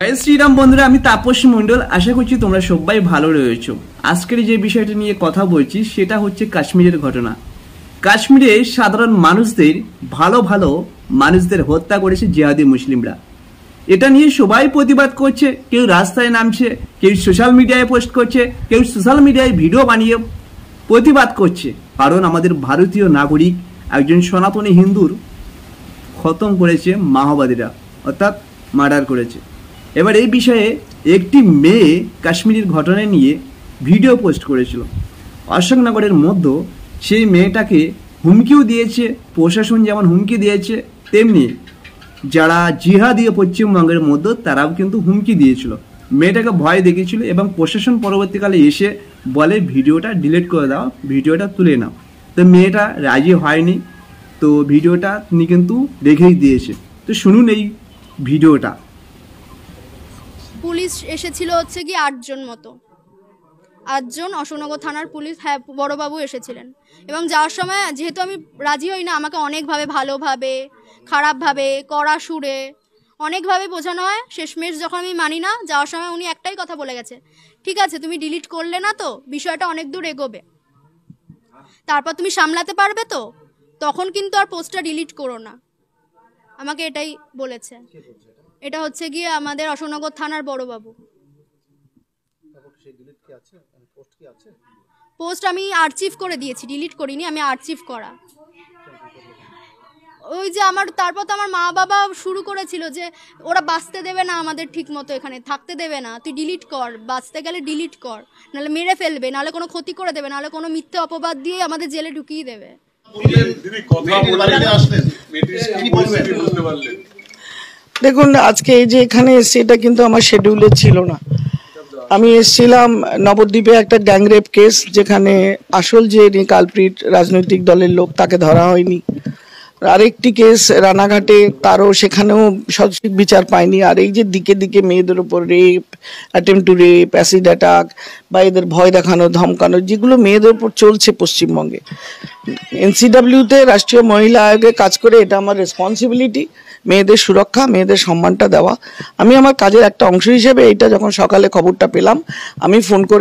জয় শ্রীরাম বন্ধুরা, আমি তাপস মণ্ডল। আশা করছি তোমরা সবাই ভালো রয়েছো। আজকের যে বিষয়টা নিয়ে কথা বলছি সেটা হচ্ছে কাশ্মীরের ঘটনা। কাশ্মীরে সাধারণ মানুষদের ভালো মানুষদের হত্যা করেছে জিহাদি মুসলিমরা। এটা নিয়ে সবাই প্রতিবাদ করছে, কেউ রাস্তায় নামছে, কেউ সোশ্যাল মিডিয়ায় পোস্ট করছে, কেউ সোশ্যাল মিডিয়ায় ভিডিও বানিয়ে প্রতিবাদ করছে। কারণ আমাদের ভারতীয় নাগরিক একজন সনাতনী হিন্দুর খতম করেছে মাওবাদীরা, অর্থাৎ মার্ডার করেছে। এবার এই বিষয়ে একটি মেয়ে কাশ্মীরের ঘটনা নিয়ে ভিডিও পোস্ট করেছিল অশোকনগরের মধ্যে। সেই মেয়েটাকে হুমকিও দিয়েছে প্রশাসন, যেমন হুমকি দিয়েছে তেমনি যারা জিহাদি পশ্চিমবঙ্গের মধ্যে তারাও কিন্তু হুমকি দিয়েছিল। মেয়েটাকে ভয় দেখিয়েছিল এবং প্রশাসন পরবর্তীকালে এসে বলে ভিডিওটা ডিলিট করে দাও, ভিডিওটা তুলে নাও। তো মেয়েটা রাজি হয়নি, তো ভিডিওটা তিনি কিন্তু রেখেই দিয়েছে। তো শুনুন এই ভিডিওটা। পুলিশ এসেছিল হচ্ছে কি 8 জন মতো, 8 জন অশোকনগর থানার পুলিশ, হ্যাঁ বড়বাবু এসেছিলেন। এবং যাওয়ার সময় যেহেতু আমি রাজি হই না, আমাকে অনেকভাবে ভালোভাবে খারাপভাবে কড়া সুরে অনেকভাবে বোঝানো হয়। শেষমেশ যখন আমি মানি না, যাওয়ার সময় উনি একটাই কথা বলে গেছে, ঠিক আছে তুমি ডিলিট করলে না তো বিষয়টা অনেক দূর এগোবে, তারপর তুমি সামলাতে পারবে তো, তখন কিন্তু আর পোস্টটা ডিলিট করো না, আমাকে এটাই বলেছে। এটা হচ্ছে গিয়ে আমাদের অশোকনগর থানার বড়বাবু। পোস্ট আমি আর্চিভ করে দিয়েছি, ডিলিট করিনি, আমি আর্চিভ করা। ওই যে তারপর তো আমার মা বাবা শুরু করেছিল যে ওরা বাঁচতে দেবে না, আমাদের ঠিক মতো এখানে থাকতে দেবে না, তুই ডিলিট কর, বাঁচতে গেলে ডিলিট কর, নাহলে মেরে ফেলবে, নাহলে কোনো ক্ষতি করে দেবে, নাহলে কোনো মিথ্যে অপবাদ দিয়ে আমাদের জেলে ঢুকিয়ে দেবে। দেখুন, আজকে এই যে এখানে এসছি এটা কিন্তু আমার শিডিউলে ছিল না। আমি এসেছিলাম নবদ্বীপে একটা গ্যাংরেপ কেস, যেখানে আসল যে কালপ্রিট রাজনৈতিক দলের লোক, তাকে ধরা হয়নি। আরেকটি কেস রানাঘাটে, তারও সেখানেও সঠিক বিচার পায়নি। আর এই যে দিকে দিকে মেয়েদের উপর rape, attempt to rape, acid attack বা এদের ভয় দেখানো ধমকানো, যেগুলো মেয়েদের উপর চলছে পশ্চিমবঙ্গে। এনসিডাব্লিউতে রাষ্ট্রীয় মহিলা আয়োগে কাজ করে, এটা আমার রেসপন্সিবিলিটি, মেয়েদের সুরক্ষা, মেয়েদের সম্মানটা দেওয়া। আমি আমার কাজের একটা অংশ হিসেবে এইটা যখন সকালে খবরটা পেলাম, আমি ফোন করে